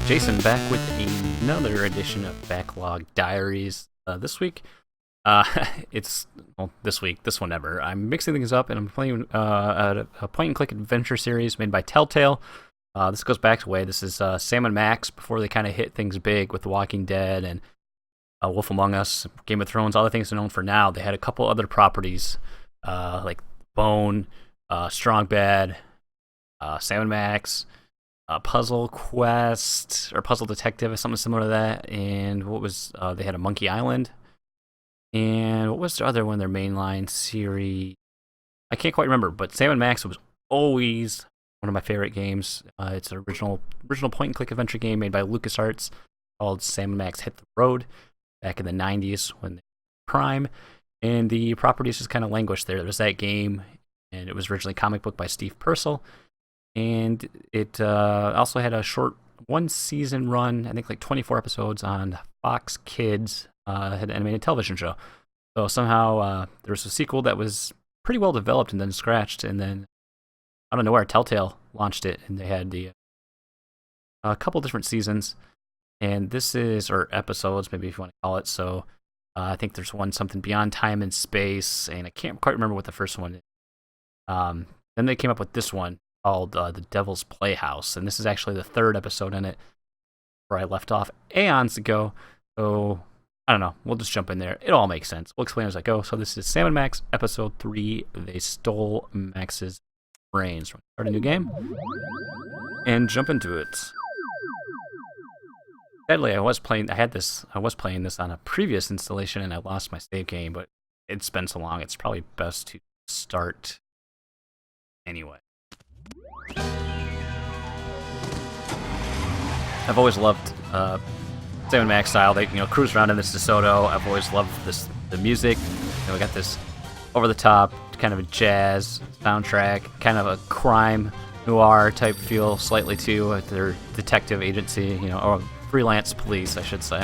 Jason back with another edition of Backlog Diaries. This week, this one ever. I'm mixing things up and I'm playing a point-and-click adventure series made by Telltale. This goes back to way. This is Sam and Max before they kind of hit things big with The Walking Dead and Wolf Among Us, Game of Thrones, all the things they're known for now. They had a couple other properties like Bone, Strong Bad, Sam and Max, Puzzle Quest or Puzzle Detective or something similar to that. And what was they had a Monkey Island, and what was the other one? Their mainline series, I can't quite remember. But Sam and Max was always one of my favorite games. It's an original point and click adventure game made by LucasArts called Sam and Max Hit the Road back in the 90s when they were prime. And the properties just kind of languished there. There was that game, and it was originally a comic book by Steve Purcell. And it also had a short one-season run, I think like 24 episodes on Fox Kids, had an animated television show. So somehow there was a sequel that was pretty well developed and then scratched, and then out of nowhere, Telltale launched it, and they had a couple different seasons. And this is, or episodes, maybe if you want to call it. So I think there's one something Beyond Time and Space, and I can't quite remember what the first one is. Then they came up with this one called The Devil's Playhouse, and this is actually the third episode in it where I left off aeons ago. So I don't know, we'll just jump in there. It all makes sense. We'll explain as I go. So this is Sam and Max, episode 3. They stole Max's brains. We're gonna start a new game and jump into it. Sadly, I was playing this on a previous installation, and I lost my save game. But it's been so long, it's probably best to start anyway. I've always loved Sam and Max style. They cruise around in this DeSoto. I've always loved the music. We got this over the top kind of a jazz soundtrack, kind of a crime noir type feel slightly too with their detective agency, or Freelance Police, I should say.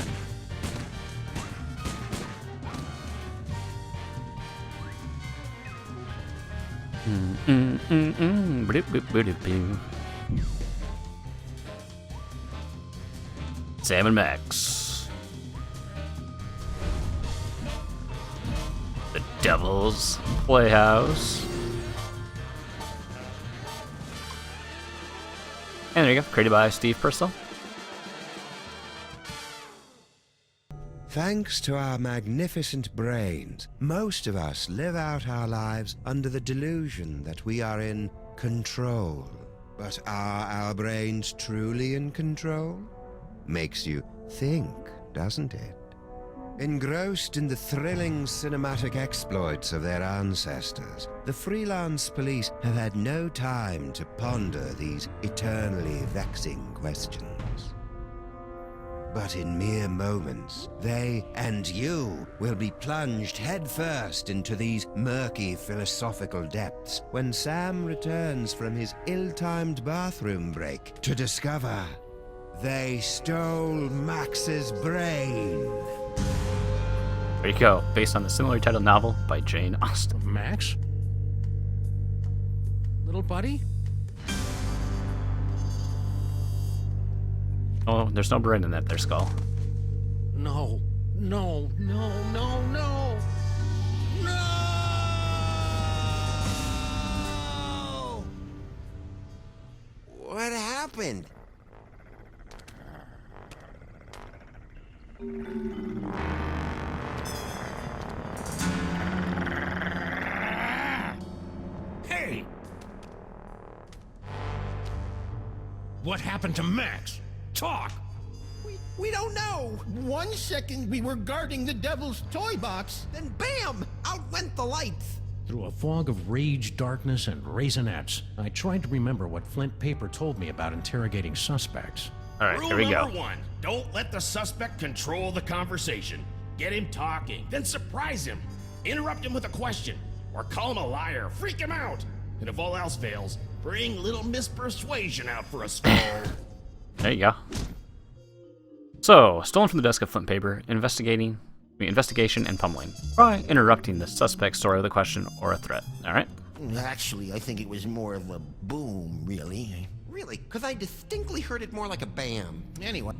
Sam and Max. The Devil's Playhouse. And there you go, created by Steve Purcell. Thanks to our magnificent brains, most of us live out our lives under the delusion that we are in control. But are our brains truly in control? Makes you think, doesn't it? Engrossed in the thrilling cinematic exploits of their ancestors, the Freelance Police have had no time to ponder these eternally vexing questions. But in mere moments, they and you will be plunged headfirst into these murky philosophical depths when Sam returns from his ill-timed bathroom break to discover they stole Max's brain. There you go, based on the similarly titled novel by Jane Austen. Max? Little buddy? Oh, there's no brain in that there skull. No. No. What happened? Hey! What happened to Max? Talk! We don't know. 1 second we were guarding the devil's toy box, then bam! Out went the lights. Through a fog of rage, darkness, and raisinets, I tried to remember what Flint Paper told me about interrogating suspects. All right, Rule here we go. number 1, don't let the suspect control the conversation. Get him talking, then surprise him. Interrupt him with a question, or call him a liar, freak him out. And if all else fails, bring little Miss Persuasion out for a stroll. There you go. So, stolen from the desk of Flint Paper, investigation and pummeling. Try interrupting the suspect's story with a question or a threat. All right? Actually, I think it was more of a boom, really. Really? Because I distinctly heard it more like a bam. Anyway.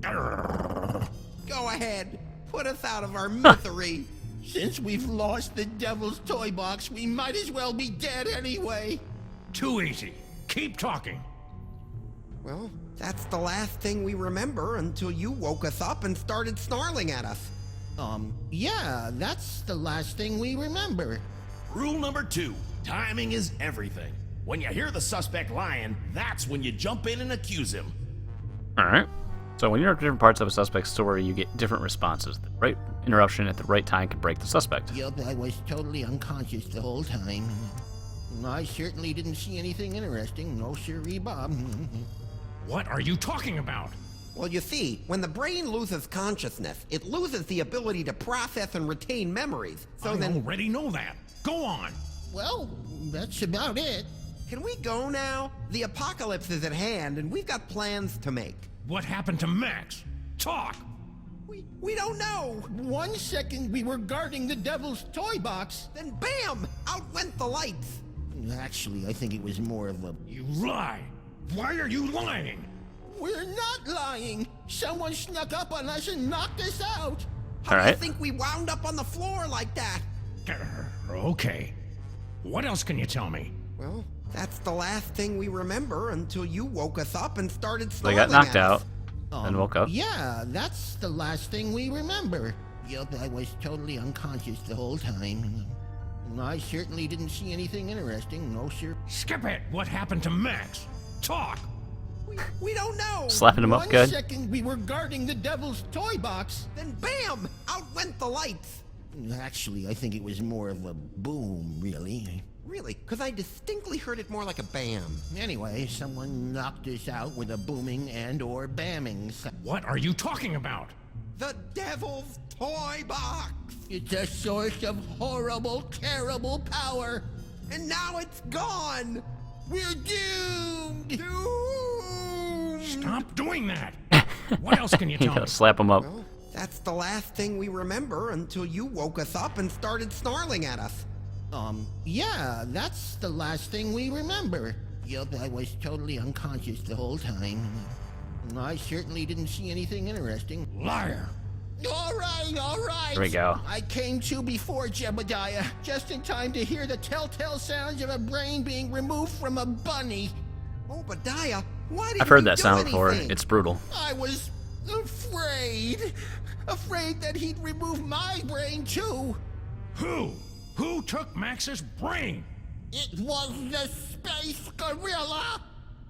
Go ahead. Put us out of our misery. Since we've lost the devil's toy box, we might as well be dead anyway. Too easy. Keep talking. Well, that's the last thing we remember until you woke us up and started snarling at us. Yeah, that's the last thing we remember. Rule number 2, timing is everything. When you hear the suspect lying, that's when you jump in and accuse him. Alright. So when you interrupt different parts of a suspect's story, you get different responses. The right interruption at the right time can break the suspect. Yup, I was totally unconscious the whole time. I certainly didn't see anything interesting. No siree, Bob. What are you talking about? Well, you see, when the brain loses consciousness, it loses the ability to process and retain memories. So I then, already know that. Go on. Well, that's about it. can we go now? The apocalypse is at hand, and we've got plans to make. What happened to Max? Talk. We don't know. 1 second we were guarding the devil's toy box. Then bam! Out went the lights. Actually, I think it was more of a... You lie. Why are you lying? We're not lying. Someone snuck up on us and knocked us out. How do you Alright. think we wound up on the floor like that? Okay. What else can you tell me? Well, that's the last thing we remember until you woke us up and started They snarling got knocked at us. out and woke up. Yeah, that's the last thing we remember. Yup, I was totally unconscious the whole time. I certainly didn't see anything interesting. No, sir. Skip it. What happened to Max? Talk. We don't know. Slapping him up 1 good. second we were guarding the devil's toy box. Then bam! Out went the lights. Actually, I think it was more of a boom, really. Really? Because I distinctly heard it more like a bam. Anyway, someone knocked us out with a booming and or bamming. What are you talking about? The devil's toy box! It's a source of horrible, terrible power. And now it's gone! We're doomed! Doomed! Stop doing that. What else can you You tell me? know, slap him up. Well, that's the last thing we remember until you woke us up and started snarling at us. Yeah, that's the last thing we remember. Yup, I was totally unconscious the whole time. I certainly didn't see anything interesting. Liar. All right. Here we go. I came to before Jebediah, just in time to hear the telltale sounds of a brain being removed from a bunny. Obadiah, why did I've heard you that do sound before. anything? It's brutal. I was afraid that he'd remove my brain too. Who? Who took Max's brain? It was the space gorilla.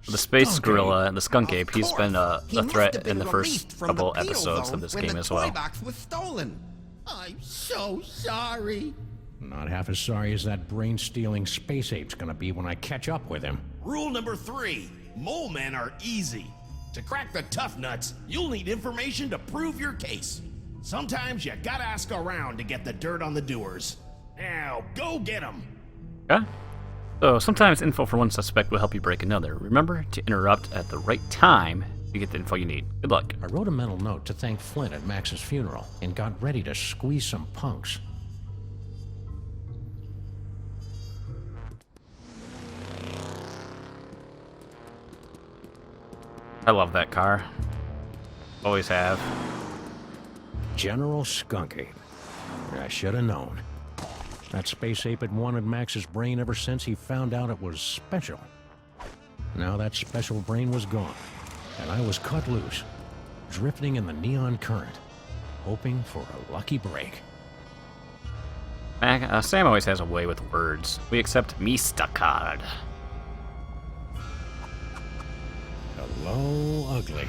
The space Skunk gorilla and the skunk Of ape, he's course. been a He must threat have been in the released first from couple the penal episodes zone of this when game the as toy well. box was stolen. I'm so sorry. Not half as sorry as that brain-stealing space ape's gonna be when I catch up with him. Rule number 3, mole men are easy. To crack the tough nuts, you'll need information to prove your case. Sometimes you gotta ask around to get the dirt on the doers. Now, go get 'em. Okay. So sometimes info for one suspect will help you break another. Remember to interrupt at the right time to get the info you need. Good luck. I wrote a mental note to thank Flint at Max's funeral and got ready to squeeze some punks. I love that car. Always have. General Skunk Ape. I should have known. That space ape had wanted Max's brain ever since he found out it was special. Now that special brain was gone, and I was cut loose, drifting in the neon current, hoping for a lucky break. Sam always has a way with words. We accept Mista card. Hello, ugly.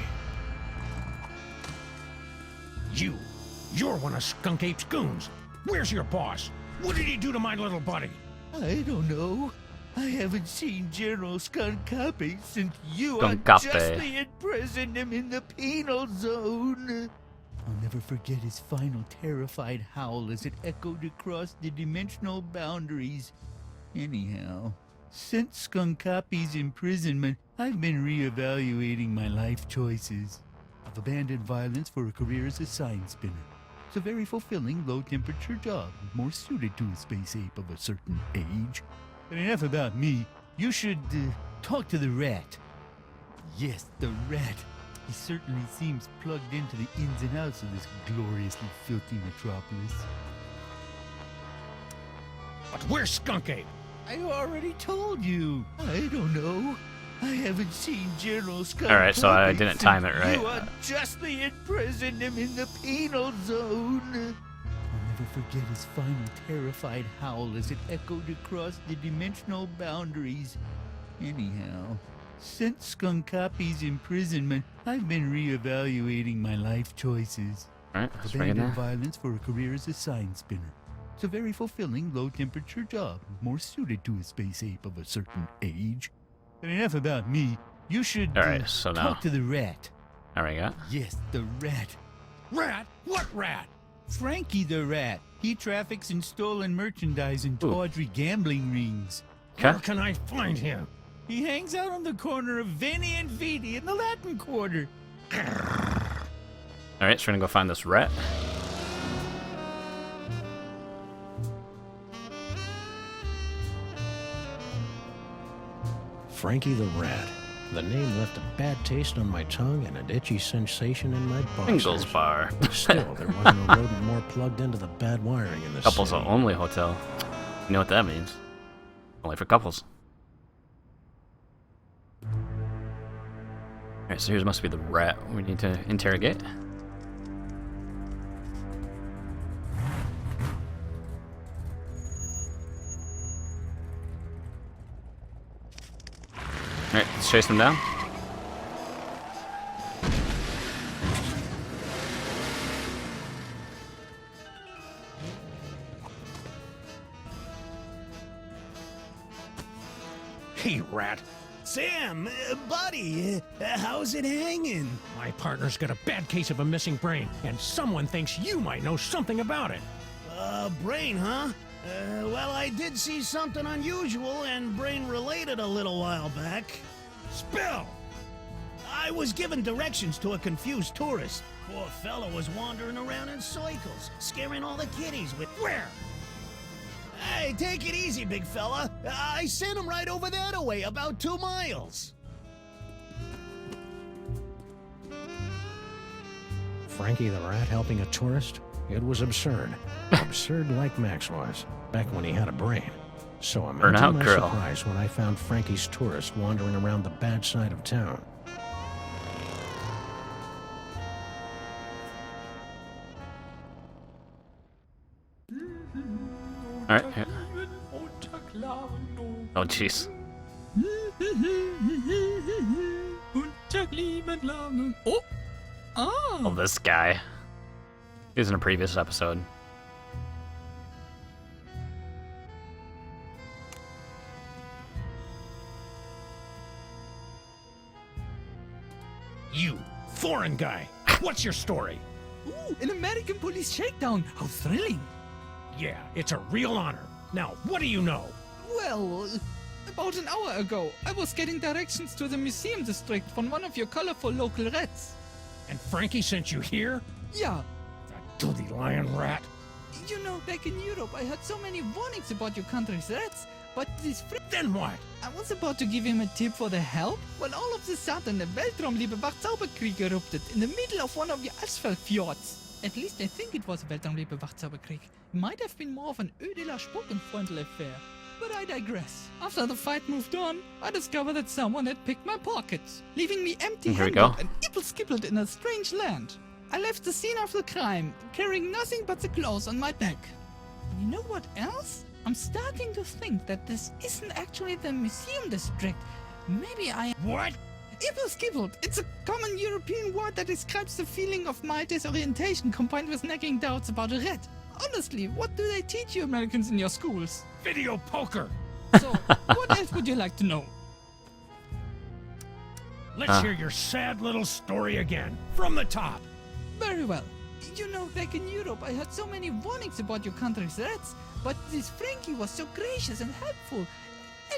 You're one of Skunk Ape's goons. Where's your boss? What did he do to my little buddy? I don't know. I haven't seen General Skunkapi since you Skunkapi. unjustly imprisoned him in the penal zone. I'll never forget his final terrified howl as it echoed across the dimensional boundaries. Anyhow, since Skunkapi's imprisonment, I've been reevaluating my life choices. I've abandoned violence for a career as a sign spinner. It's a very fulfilling, low-temperature job, more suited to a space ape of a certain age. But enough about me. You should talk to the rat. Yes, the rat. He certainly seems plugged into the ins and outs of this gloriously filthy metropolis. But where's Skunk Ape? I already told you. I don't know. I haven't seen General Skunk. All right, so I Ape didn't time it since right. You unjustly imprisoned him in the penal zone. I'll never forget his final terrified howl as it echoed across the dimensional boundaries. Anyhow, since Skunk Ape's imprisonment, I've been reevaluating my life choices. All right, let's bring it Abandoned in. violence for a career as a sign spinner. It's a very fulfilling, low-temperature job, more suited to a space ape of a certain age. But enough about me. You should All right, so now- talk to the rat. All right, got. Yes, the rat. Rat? What rat? Frankie the rat. He traffics in stolen merchandise and tawdry gambling rings. Where Okay. can I find him? He hangs out on the corner of Veni and Vidi in the Latin Quarter. All right, so we're gonna go find this rat. Frankie the Rat. The name left a bad taste on my tongue and an itchy sensation in my boxers. Ingles Bar. Still, there wasn't a rodent more plugged into the bad wiring in the Couples city. only hotel. You know what that means? Only for couples. All right, so here's must be the rat we need to interrogate. All right, let's chase them down. Hey, Rat. Sam, buddy, how's it hanging? My partner's got a bad case of a missing brain, and someone thinks you might know something about it. Brain, huh? Well, I did see something unusual and brain-related a little while back. Spill! I was given directions to a confused tourist. Poor fella was wandering around in circles, scaring all the kiddies with... Where? Hey, take it easy, big fella. I sent him right over that way, about 2 miles. Frankie the Rat helping a tourist? It was absurd. Absurd like Max was, back when he had a brain. So Burn imagine out, my girl. surprise when I found Frankie's tourist wandering around the bad side of town. All right. Yeah. Oh, jeez. Oh! Ah! Oh, this guy. He was in a previous episode. You, foreign guy, what's your story? Ooh, an American police shakedown! How thrilling! Yeah, it's a real honor. Now, what do you know? Well, about an hour ago, I was getting directions to the museum district from one of your colorful local rats. And Frankie sent you here? Yeah, That dirty lion rat. you know, back in Europe, I heard so many warnings about your country's rats, but Then what? I was about to give him a tip for the help when all of a sudden a Weltraumliebe Wachzauberkrieg erupted in the middle of one of your asphalt fjords. At least I think it was a Weltraumliebe Wachzauberkrieg. It might have been more of an Ödeler Spuckenfreundl affair. But I digress. After the fight moved on, I discovered that someone had picked my pockets, leaving me Here we empty-handed go. and ibble-skibbled in a strange land. I left the scene of the crime, carrying nothing but the clothes on my back. You know what else? I'm starting to think that this isn't actually the museum district. Maybe I... What? Ibble-skibbled. It's a common European word that describes the feeling of mild disorientation combined with nagging doubts about a rat. Honestly, what do they teach you Americans in your schools? Video poker. So, what else would you like to know? Let's hear your sad little story again, from the top. Very well. You know, back in Europe, I heard so many warnings about your country's rats, but this Frankie was so gracious and helpful.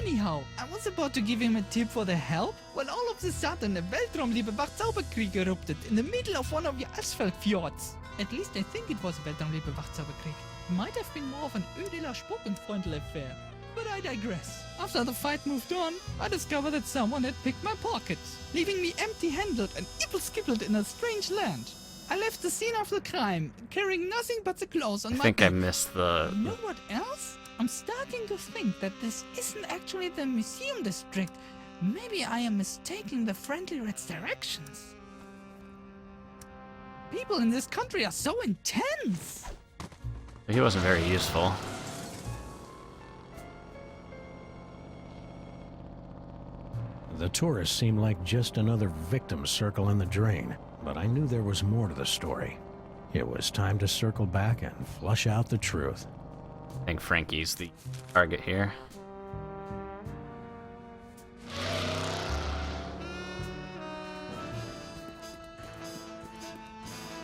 Anyhow, I was about to give him a tip for the help when all of a sudden a Weltraumliebe Wachzauberkrieg erupted in the middle of one of your asphalt fjords. At least I think it was a Weltraumliebe Wachzauberkrieg. It might have been more of an Ödeler Spuckenfreundl affair. But I digress. After the fight moved on, I discovered that someone had picked my pockets, leaving me empty-handed and evil-skippled in a strange land. I left the scene of the crime, carrying nothing but the clothes on I my think I back. missed the. You know what else? I'm starting to think that this isn't actually the museum district. Maybe I am mistaking the Friendly Red's directions. People in this country are so intense. He wasn't very useful. The tourists seemed like just another victim circling the drain, but I knew there was more to the story. It was time to circle back and flush out the truth. I think Frankie's the target here.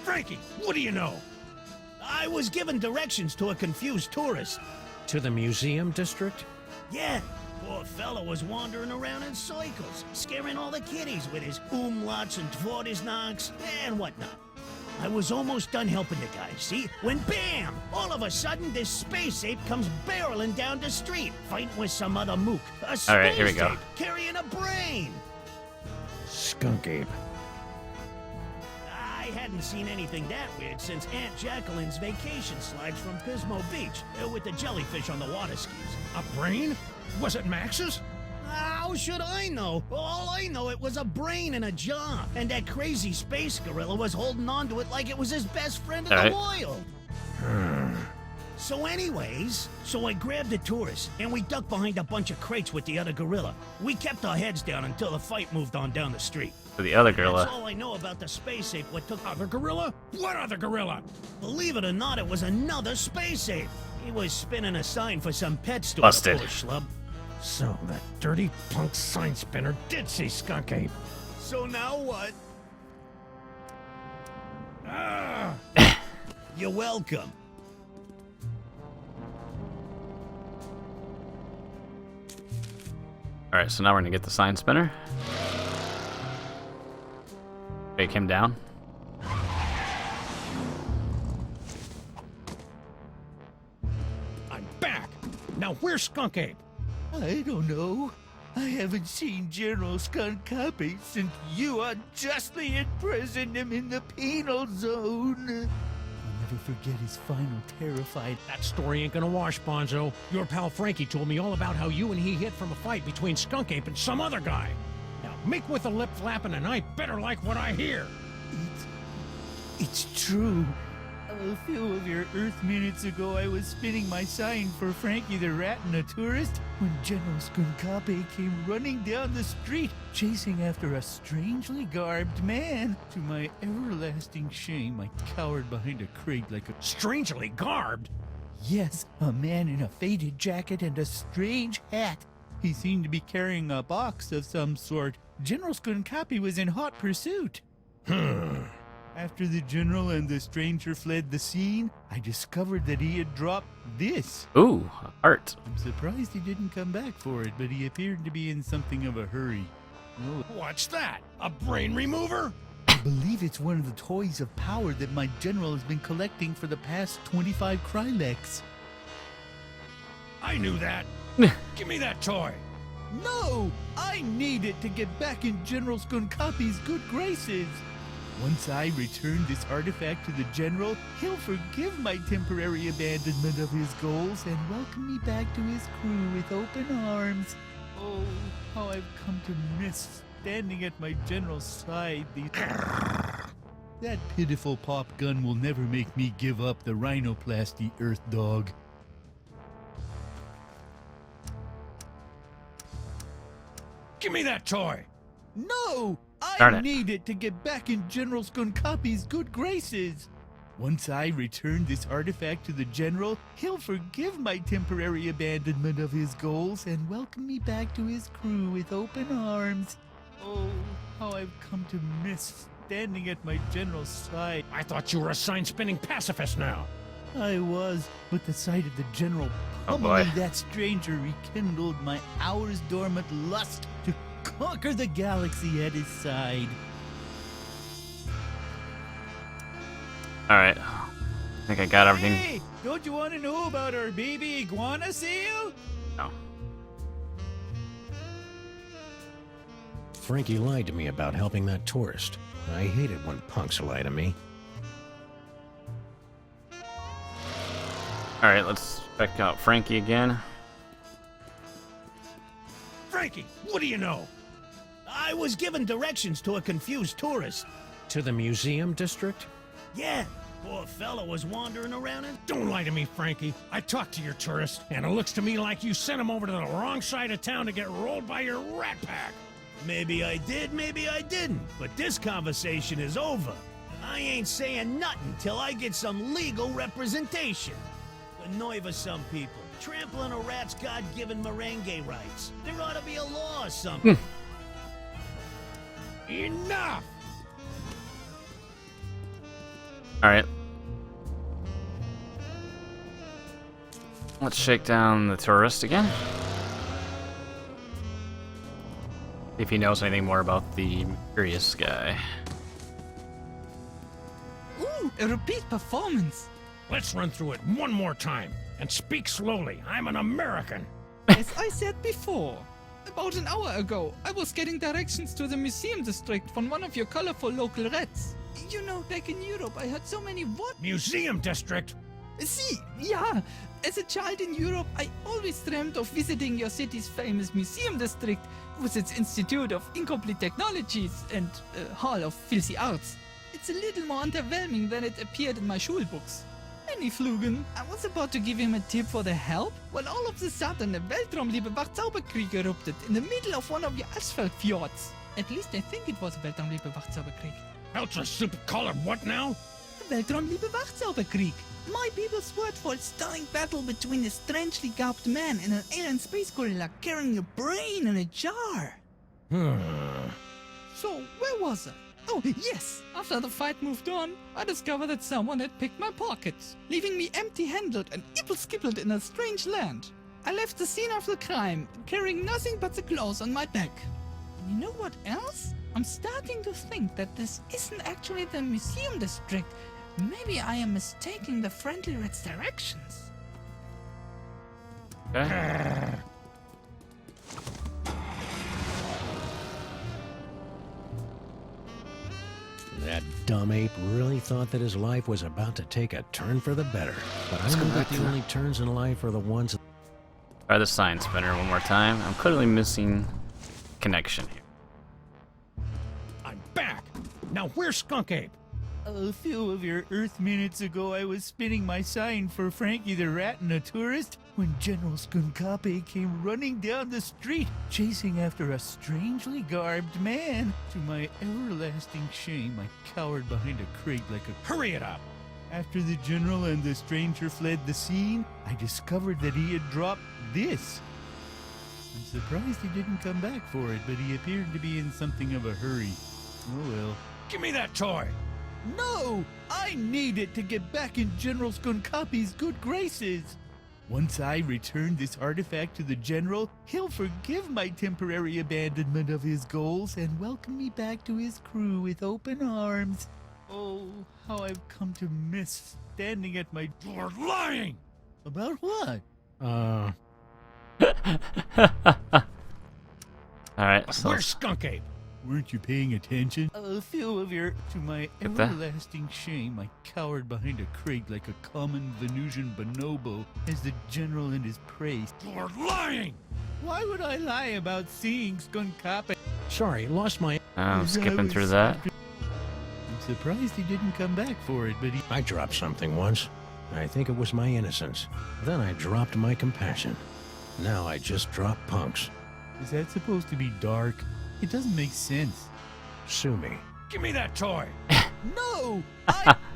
Frankie, what do you know? I was given directions to a confused tourist. To the museum district? Yeah, poor fella was wandering around in circles, scaring all the kiddies with his umlauts and tvortisnacks and whatnot. I was almost done helping the guy, see? When bam! All of a sudden, this space ape comes barreling down the street, fighting with some other mook. A space All right, here we go. ape carrying a brain! Skunk ape. I hadn't seen anything that weird since Aunt Jacqueline's vacation slides from Pismo Beach with the jellyfish on the water skis. A brain? Was it Max's? How should I know? All I know, it was a brain in a jar, and that crazy space gorilla was holding on to it like it was his best friend in the world. So anyways, I grabbed the tourist, and we ducked behind a bunch of crates with the other gorilla. We kept our heads down until the fight moved on down the street. For the other That's gorilla. all I know about the space ape. What took Other gorilla? What other gorilla? Believe it or not, it was another space ape. He was spinning a sign for some pet store. Busted. Poor schlub. So that dirty punk sign spinner did see Skunk Ape. So now what? Ah! You're welcome. Alright, so now we're gonna get the sign spinner. Take him down. I'm back! Now where's Skunk Ape? I don't know. I haven't seen General Skunk Copy since you unjustly imprisoned him in the penal zone. I'll never forget his final terrified. That story ain't gonna wash, Bonzo. Your pal Frankie told me all about how you and he hid from a fight between Skunk Ape and some other guy. Now, make with a lip flapping and I better like what I hear. It's true. A few of your Earth minutes ago, I was spinning my sign for Frankie the Rat and a tourist when General Skunkape came running down the street, chasing after a strangely garbed man. To my everlasting shame, I cowered behind a crate like a... Strangely garbed? Yes, a man in a faded jacket and a strange hat. He seemed to be carrying a box of some sort. General Skunkape was in hot pursuit. After the general and the stranger fled the scene, I discovered that he had dropped this. Ooh, art. I'm surprised he didn't come back for it, but he appeared to be in something of a hurry. Oh, What's that? A brain remover? I believe it's one of the toys of power that my general has been collecting for the past 25 Kryleks. I knew that. Give me that toy. No! I need it to get back in General Skunkape's good graces. Once I return this artifact to the General, he'll forgive my temporary abandonment of his goals and welcome me back to his crew with open arms. Oh, how I've come to miss standing at my General's side. That pitiful pop gun will never make me give up the rhinoplasty Earth Dog. Give me that toy. No! Darn I it. need it to get back in General Skunkape's good graces. Once I return this artifact to the General, he'll forgive my temporary abandonment of his goals and welcome me back to his crew with open arms. Oh, how I've come to miss standing at my General's side. I thought you were a sign-spinning pacifist now. I was, but the sight of the General Oh, pummeling boy. that stranger rekindled my hours dormant lust to conquer the galaxy at his side. Alright. I think I got everything. Hey, don't you want to know about our baby iguana seal? No. Frankie lied to me about helping that tourist. I hate it when punks lie to me. Alright, let's check out Frankie again. Frankie, what do you know? I was given directions to a confused tourist. To the museum district? Yeah, poor fella was wandering around and... Don't lie to me, Frankie. I talked to your tourist, and it looks to me like you sent him over to the wrong side of town to get rolled by your rat pack. Maybe I did, maybe I didn't. But this conversation is over. I ain't saying nothing till I get some legal representation. The nerve of some people, trampling a rat's God-given merengue rights. There ought to be a law or something. Enough! Alright. Let's shake down the tourist again. See if he knows anything more about the mysterious guy. Ooh, a repeat performance. Let's run through it one more time, and speak slowly. I'm an American. As I said before, about an hour ago, I was getting directions to the museum district from one of your colorful local rats. You know, back in Europe, I heard so many what? Museum district? See, yeah. As a child in Europe, I always dreamed of visiting your city's famous museum district with its Institute of Incomplete Technologies and Hall of Filthy Arts. It's a little more underwhelming than it appeared in my school books. Flugen. I was about to give him a tip for the help when all of a sudden a Weltraumliebe Wachzauberkrieg erupted in the middle of one of your Asphaltfjords. At least I think it was a Weltraumliebe Wachzauberkrieg. Ultra soup colored what now? Weltraumliebe Wachzauberkrieg. My people's word for a stunning battle between a strangely garbed man and an alien space gorilla carrying a brain in a jar. So, where was I? Oh, yes! After the fight moved on, I discovered that someone had picked my pockets, leaving me empty-handed and ipple-skippled in a strange land. I left the scene of the crime, carrying nothing but the clothes on my back. And you know what else? I'm starting to think that this isn't actually the museum district. Maybe I am mistaking the friendly rat's directions. Okay. That dumb ape really thought that his life was about to take a turn for the better. But I know that the only turns in life are the ones... Try the sign spinner one more time. I'm clearly missing connection here. I'm back! Now where's Skunk Ape? A few of your Earth minutes ago, I was spinning my sign for Frankie the Rat and a tourist when General Skunkape came running down the street, chasing after a strangely garbed man. To my everlasting shame, I cowered behind a crate like a... Hurry it up! After the General and the stranger fled the scene, I discovered that he had dropped this. I'm surprised he didn't come back for it, but he appeared to be in something of a hurry. Oh well. Give me that toy! No! I need it to get back in General Skunkape's good graces! Once I return this artifact to the General, he'll forgive my temporary abandonment of his goals and welcome me back to his crew with open arms. Oh, how I've come to miss standing at my... You're lying! About what? Alright, so Where's Skunk Ape? Weren't you paying attention? A few of your... To my Get that? everlasting shame, I cowered behind a crate like a common Venusian bonobo as the General and his prey. You're lying! Why would I lie about seeing Skunkape? Sorry, lost my... I'm skipping through that. I'm surprised he didn't come back for it, but he... I dropped something once. I think it was my innocence. Then I dropped my compassion. Now I just drop punks. Is that supposed to be dark? It doesn't make sense. Sue me. Give me that toy! No!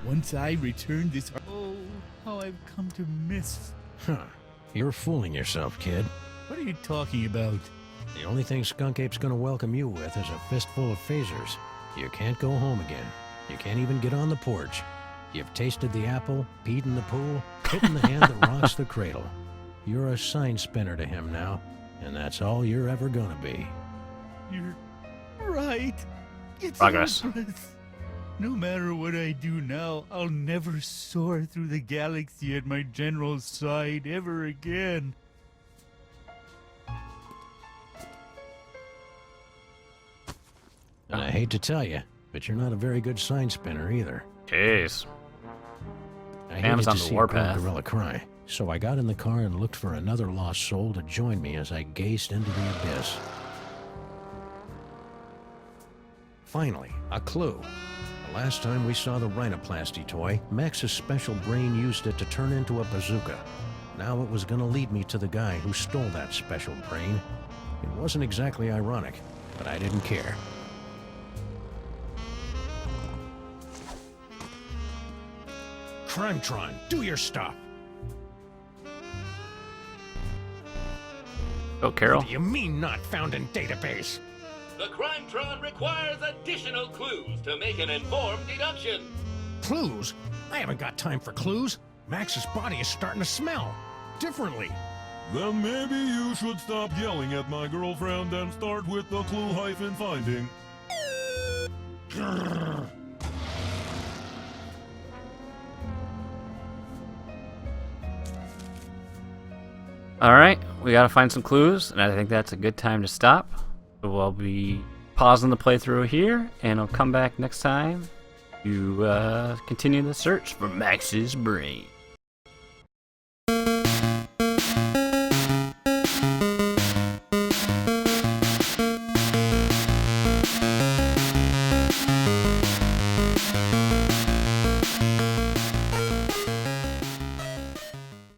Once I return this... Oh, how I've come to miss... Huh. You're fooling yourself, kid. What are you talking about? The only thing Skunk Ape's gonna welcome you with is a fistful of phasers. You can't go home again. You can't even get on the porch. You've tasted the apple, peed in the pool, hit in the hand that rocks the cradle. You're a sign spinner to him now, and that's all you're ever gonna be. You're right. It's Progress. hopeless. No matter what I do now, I'll never soar through the galaxy at my General's side ever again. hate to tell you, but you're not a very good sign spinner either. Jeez. I hated Amazon to the see a warpath. poor gorilla cry, so I got in the car and looked for another lost soul to join me as I gazed into the abyss. Finally, a clue. The last time we saw the rhinoplasty toy, Max's special brain used it to turn into a bazooka. Now it was gonna lead me to the guy who stole that special brain. It wasn't exactly ironic, but I didn't care. Crimetron, do your stuff! Oh, Carol. What do you mean not found in database? The Crimetron requires additional clues to make an informed deduction. Clues? I haven't got time for clues. Max's body is starting to smell differently. Then maybe you should stop yelling at my girlfriend and start with the clue-finding. Alright, we gotta find some clues, and I think that's a good time to stop. So I'll be pausing the playthrough here, and I'll come back next time to continue the search for Max's brain.